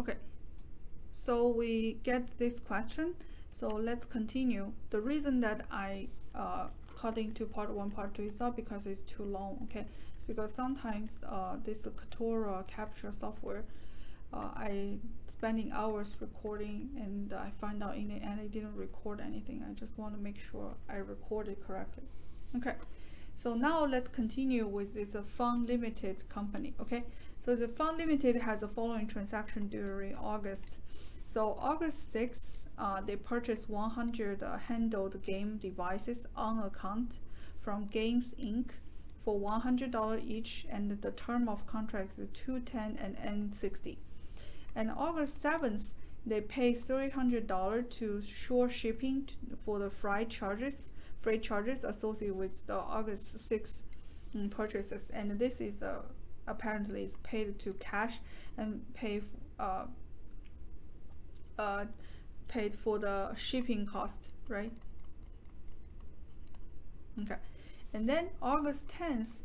Okay, so we get this question. So let's continue. The reason that I cut into part 1, part 2 is not because it's too long, okay? It's because sometimes this Katora capture software, I spending hours recording and I find out in the end I didn't record anything. I just want to make sure I recorded correctly. Okay, so now let's continue with this Fund Limited company, okay? So the Fund Limited has the following transaction during August. So August 6th, they purchased 100 handheld game devices on account from Games Inc. for $100 each, and the term of contracts is 210 and N60. And August 7th, they paid $300 to Shore Shipping for the freight charges associated with the August 6th purchases. And this is apparently is paid to cash and paid for the shipping cost, right? Okay, and then August 10th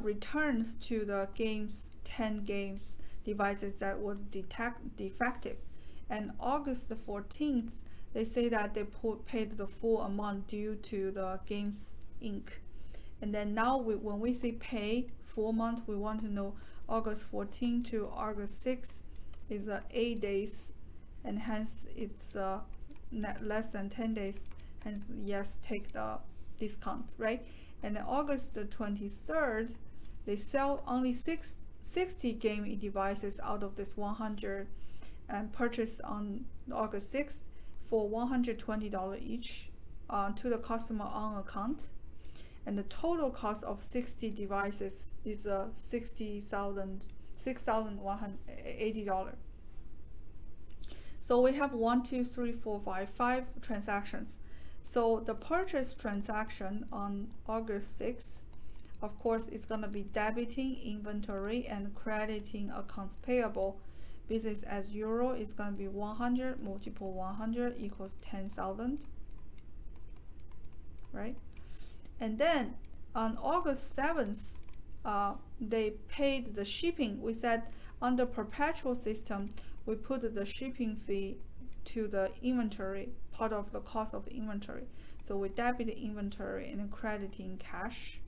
returns to the 10 games devices that was defective, and August 14th they say that they paid the full amount due to the Games Inc. And then now when we say pay full amount, we want to know August 14th to August 6th is 8 days, and hence it's less than 10 days, hence yes, take the discount, right? And then August 23rd, they sell only 60 game devices out of this 100 and purchased on August 6th for $120 each to the customer on account. And the total cost of 60 devices is $6,180. So we have 1, 2, 3, 4, 5 transactions. So the purchase transaction on August 6th, of course, it's going to be debiting inventory and crediting accounts payable. Business as usual is going to be 100 multiple 100 equals 10,000, right? And then on August 7th, they paid the shipping. We said under perpetual system, we put the shipping fee to the inventory, part of the cost of inventory. So we debit the inventory and crediting cash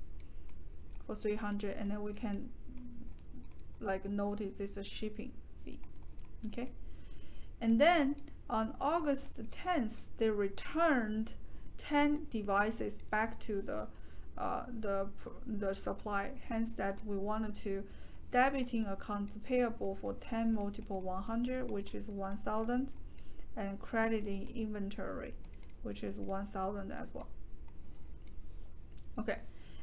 for 300, and then we can like notice this is a shipping fee, okay? And then on August 10th, they returned 10 devices back to the supply. Hence that we wanted to debiting accounts payable for 10 multiple 100, which is 1,000, and crediting inventory, which is 1,000 as well. Okay,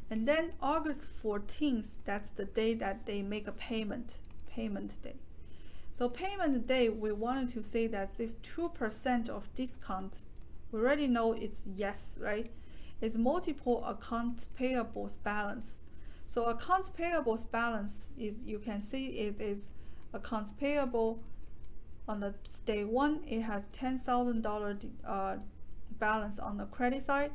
and then August 14th, that's the day that they make a payment day. So payment day, we wanted to say that this 2% of discount, we already know it's yes, right? It's multiple accounts payables balance. So accounts payables balance is, you can see it is accounts payable on the day 1, it has $10,000 balance on the credit side,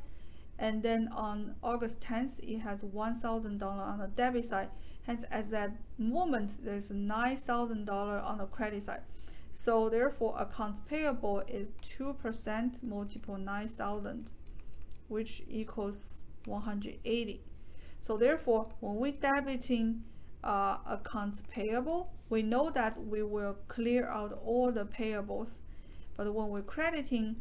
and then on August 10th, it has $1,000 on the debit side. Hence, at that moment, there's $9,000 on the credit side. So therefore, accounts payable is 2% multiple 9,000, which equals 180. So therefore, when we debiting accounts payable, we know that we will clear out all the payables. But when we're crediting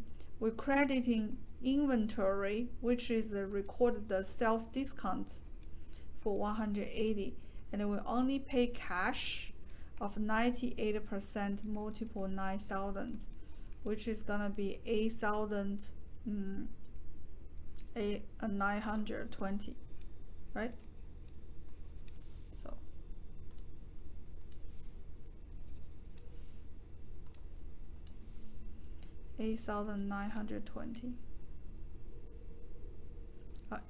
inventory, which is recorded the sales discount for 180, and then we only pay cash of 98% multiple 9,000, which is gonna be 8,920, right? So 8,920.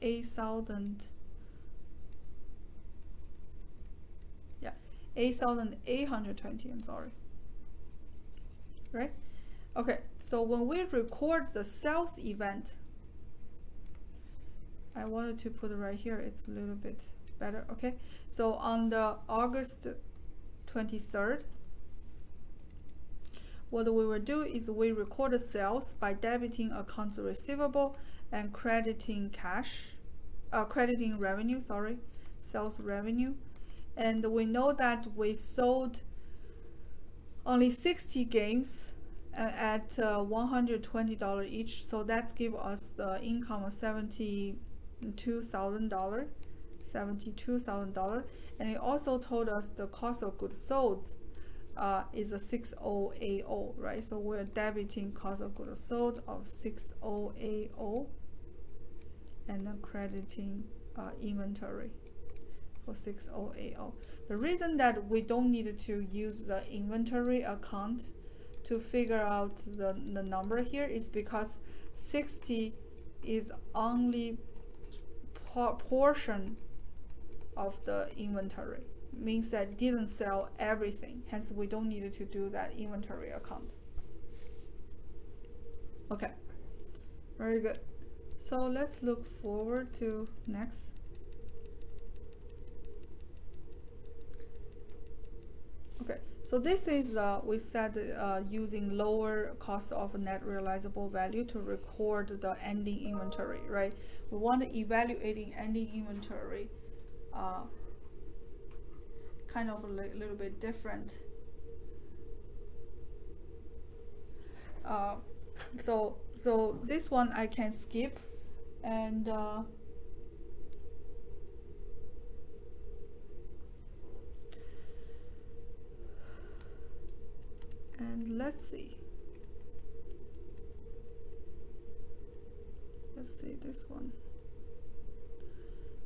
8,000. Yeah, 8,820. I'm sorry. Right? Okay. So when we record the sales event, I wanted to put it right here. It's a little bit better. Okay. So on the August 23rd, what we will do is we record the sales by debiting accounts receivable and crediting crediting revenue, sales revenue. And we know that we sold only 60 games at $120 each, so that's give us the income of $72,000, and it also told us the cost of goods sold is a 6080, right? So we're debiting cost of goods sold of 6080 and then crediting inventory for 6080. The reason that we don't need to use the inventory account to figure out the number here is because 60 is only portion of the inventory, means that didn't sell everything, hence we don't need to do that inventory account. Okay, very good. So let's look forward to next. Okay, so this is we said using lower cost of net realizable value to record the ending inventory, right? We want to evaluating ending inventory kind of a little bit different. So this one I can skip, and let's see this one.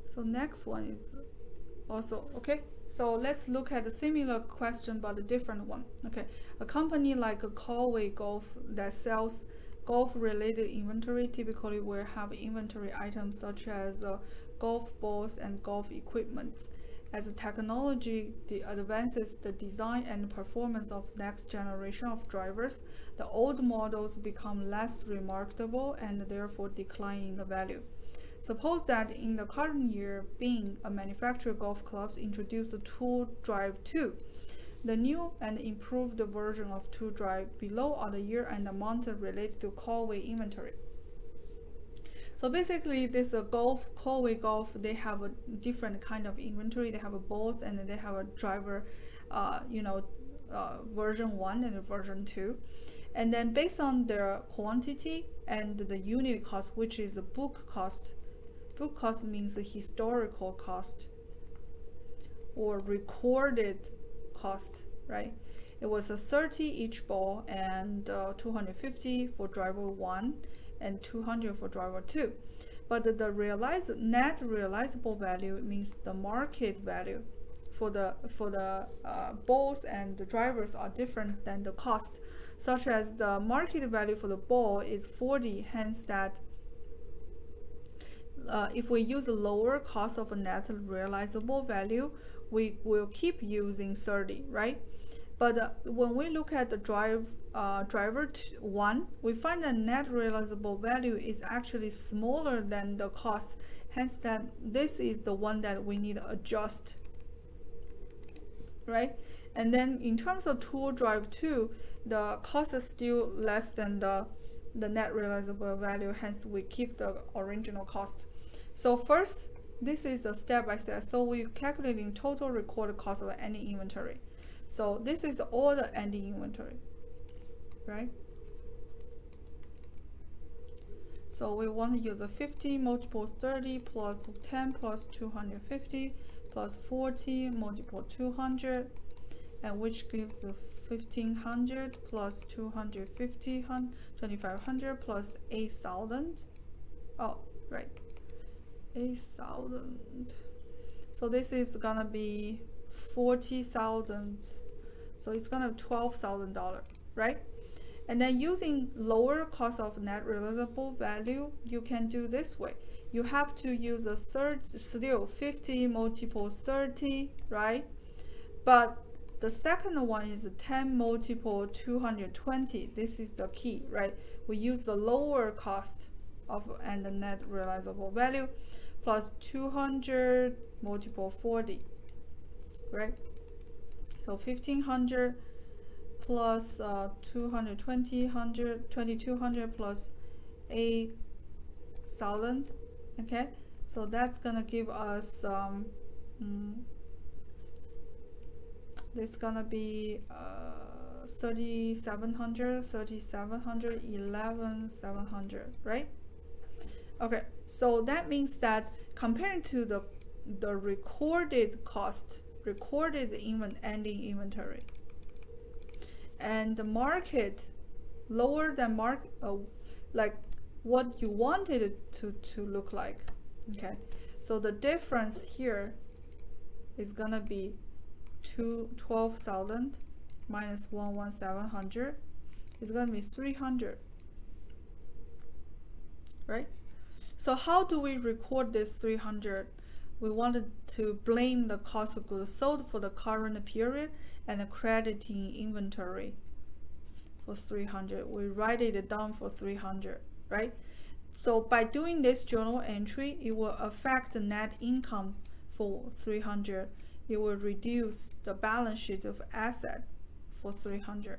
So next one is also okay. So let's look at a similar question but a different one. Okay, a company like a Callaway Golf that sells golf related inventory typically will have inventory items such as golf balls and golf equipment. As technology advances the design and performance of next generation of drivers, the old models become less remarkable and therefore decline in the value. Suppose that in the current year, Bing, a manufacturer of golf clubs, introduced the Tool Drive 2. The new and improved version of Tool Drive below are the year and amount related to Callaway inventory. So basically, this Callaway Golf, they have a different kind of inventory. They have a both, and they have a driver, version 1 and version 2. And then based on their quantity and the unit cost, which is the book cost. Book cost means the historical cost or recorded cost, right? It was a 30 each ball and 250 for driver 1 and 200 for driver 2. But the net realizable value means the market value for the balls and the drivers are different than the cost, such as the market value for the ball is 40, hence that if we use a lower cost of a net realizable value, we will keep using 30, right? But when we look at the driver 1, we find that net realizable value is actually smaller than the cost, hence that this is the one that we need to adjust, right? And then in terms of Tool Drive 2, the cost is still less than the net realizable value, hence we keep the original cost. So first, this is a step-by-step. So we're calculating total recorded cost of ending inventory. So this is all the ending inventory, right? So we want to use a 50 multiple 30 plus 10 plus 250 plus 40 multiple 200, and which gives 1500 plus 250, 2500 plus 8000. Oh, right. 8,000. So this is gonna be 40,000. So it's gonna be $12,000, right? And then using lower cost of net realizable value, you can do this way. You have to use a still 50 multiple 30, right? But the second one is 10 multiple 220. This is the key, right? We use the lower cost of and the net realizable value plus 200 multiple 40, right? So 1500 plus 220, 100, 2200 plus 8,000. Okay, so that's gonna give us this is gonna be 3,700, 3,700, 11,700, right? Okay, so that means that comparing to the recorded cost, recorded ending inventory, and the market lower than like what you wanted it to look like. Okay, so the difference here is gonna be 12,000 minus 11,700 is gonna be 300, right? So how do we record this 300? We wanted to blame the cost of goods sold for the current period and crediting inventory for 300. We write it down for 300, right? So by doing this journal entry, it will affect the net income for 300. It will reduce the balance sheet of asset for 300,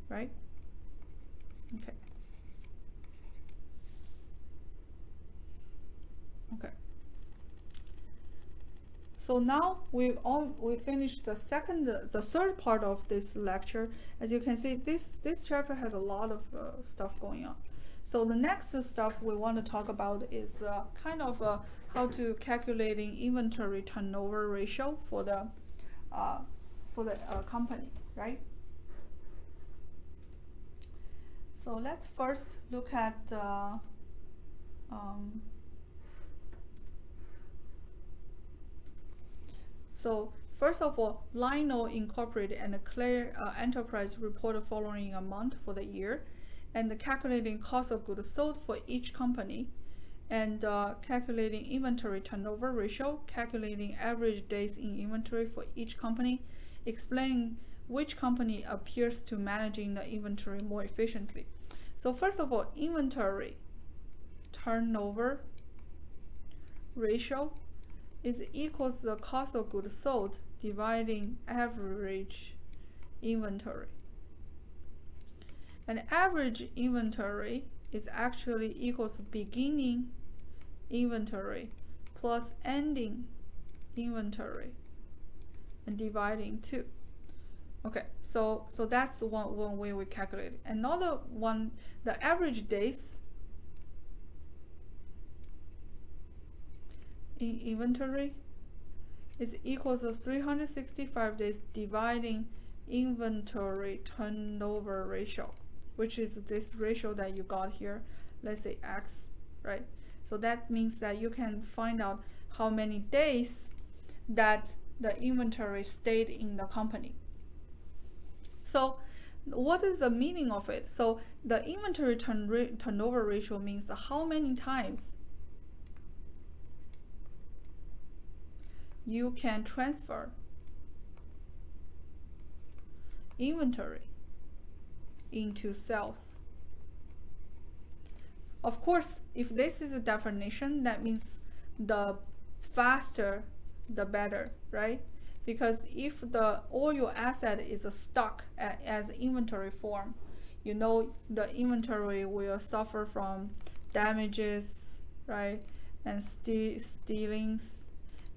right? Okay. Okay. So now we finished the third part of this lecture. As you can see, this chapter has a lot of stuff going on. So the next stuff we want to talk about is kind of how to calculating inventory turnover ratio for the company, right? So let's first look at so first of all, Lionel Incorporated and Claire Enterprise report the following amount for the year, and the calculating cost of goods sold for each company, and calculating inventory turnover ratio, calculating average days in inventory for each company, explaining which company appears to managing the inventory more efficiently. So first of all, inventory turnover ratio is equals the cost of goods sold dividing average inventory. And average inventory is actually equals beginning inventory plus ending inventory and dividing 2. Okay, so that's one way we calculate it. Another one, the average days in inventory is equals to 365 days dividing inventory turnover ratio, which is this ratio that you got here, let's say X, right? So that means that you can find out how many days that the inventory stayed in the company. So what is the meaning of it? So the inventory turnover ratio means how many times you can transfer inventory into sales. Of course, if this is a definition, that means the faster the better, right? Because if all your asset is stuck as inventory form, you know the inventory will suffer from damages, right? And stealings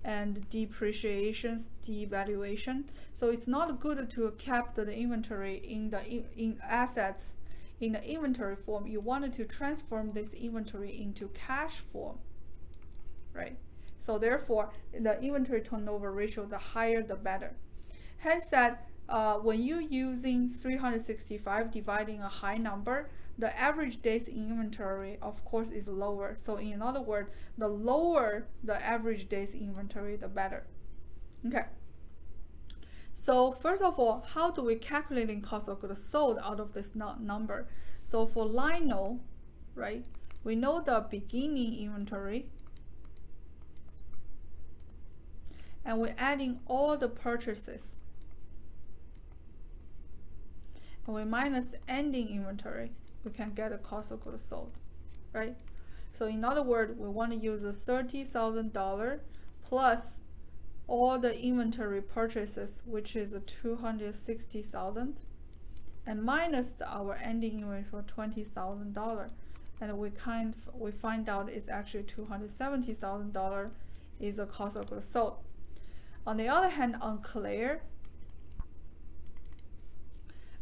and depreciations, devaluation. So it's not good to keep the inventory in assets in the inventory form. You wanted to transform this inventory into cash form, right? So therefore, the inventory turnover ratio, the higher the better. Hence that when you're using 365 dividing a high number, the average days in inventory, of course, is lower. So in other words, the lower the average days in inventory, the better. Okay. So first of all, how do we calculate cost of goods sold out of this number? So for Lionel, right, we know the beginning inventory, and we're adding all the purchases, and we minus the ending inventory, we can get a cost of goods sold, right? So in other words, we want to use a $30,000 plus all the inventory purchases, which is 260,000, and minus our ending inventory for $20,000, and we find out it's actually $270,000 is the cost of goods sold. On the other hand, on Claire,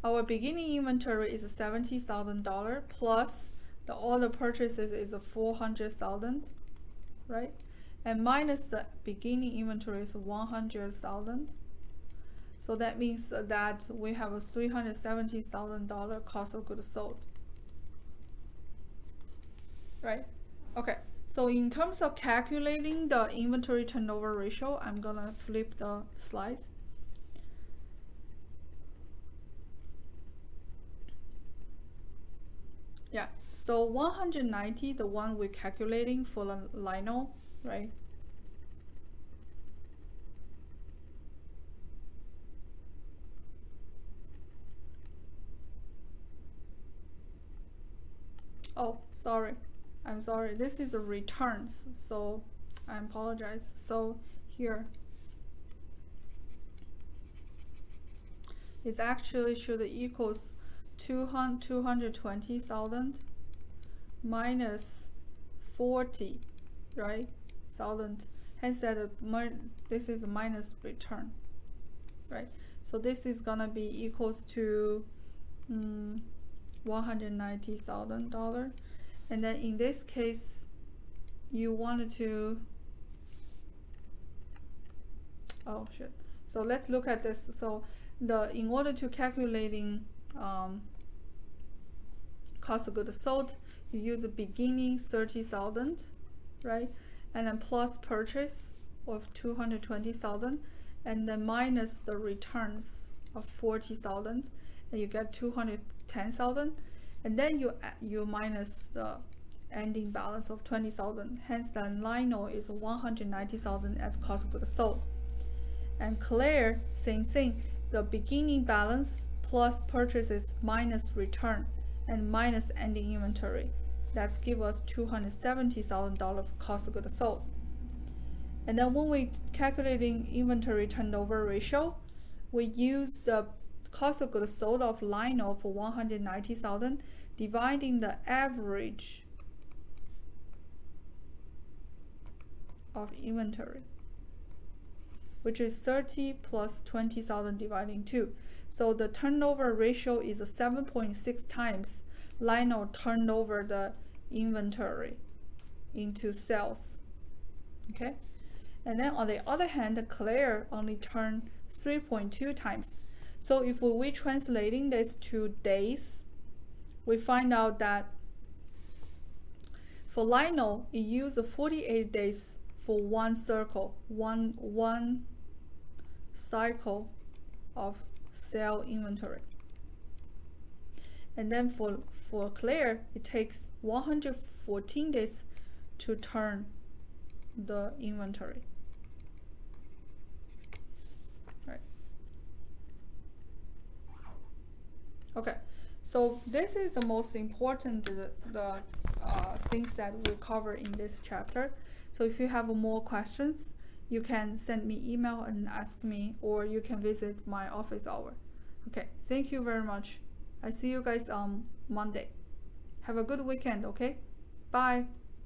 our beginning inventory is $70,000 plus all the purchases is 400,000, right? And minus the beginning inventory is 100,000. So that means that we have a $370,000 cost of goods sold, right? Okay, so in terms of calculating the inventory turnover ratio, I'm gonna flip the slides. Yeah, so 190, the one we're calculating for the lino, right? Oh, sorry. I'm sorry. This is a returns, so I apologize. So here, it actually should equals 220,000 minus 40, right? Thousand. Hence that this is minus return, right? So this is gonna be equals to $190,000, and then in this case, you wanted to. Oh shit. So let's look at this. So in order to calculating cost of goods sold, you use the beginning 30,000, right? And then plus purchase of 220,000, and then minus the returns of 40,000, and you get 210,000, and then you minus the ending balance of 20,000. Hence, the lino is 190,000 as cost of goods sold. And Claire, same thing. The beginning balance plus purchases minus return and minus ending inventory. That's give us $270,000 cost of goods sold. And then when we calculating inventory turnover ratio, we use the cost of goods sold of lino for 190,000 dividing the average of inventory, which is 30 plus 20,000 dividing 2. So the turnover ratio is 7.6 times lino turned over the inventory into sales. Okay, and then on the other hand, Claire only turned 3.2 times. So if we translating this to days, we find out that for lino, it uses 48 days for one cycle of sale inventory. And then for Claire, it takes 114 days to turn the inventory. Right. Okay, so this is the most important things that we'll cover in this chapter. So if you have more questions, you can send me email and ask me, or you can visit my office hour. Okay, thank you very much. I see you guys on Monday. Have a good weekend, okay? Bye.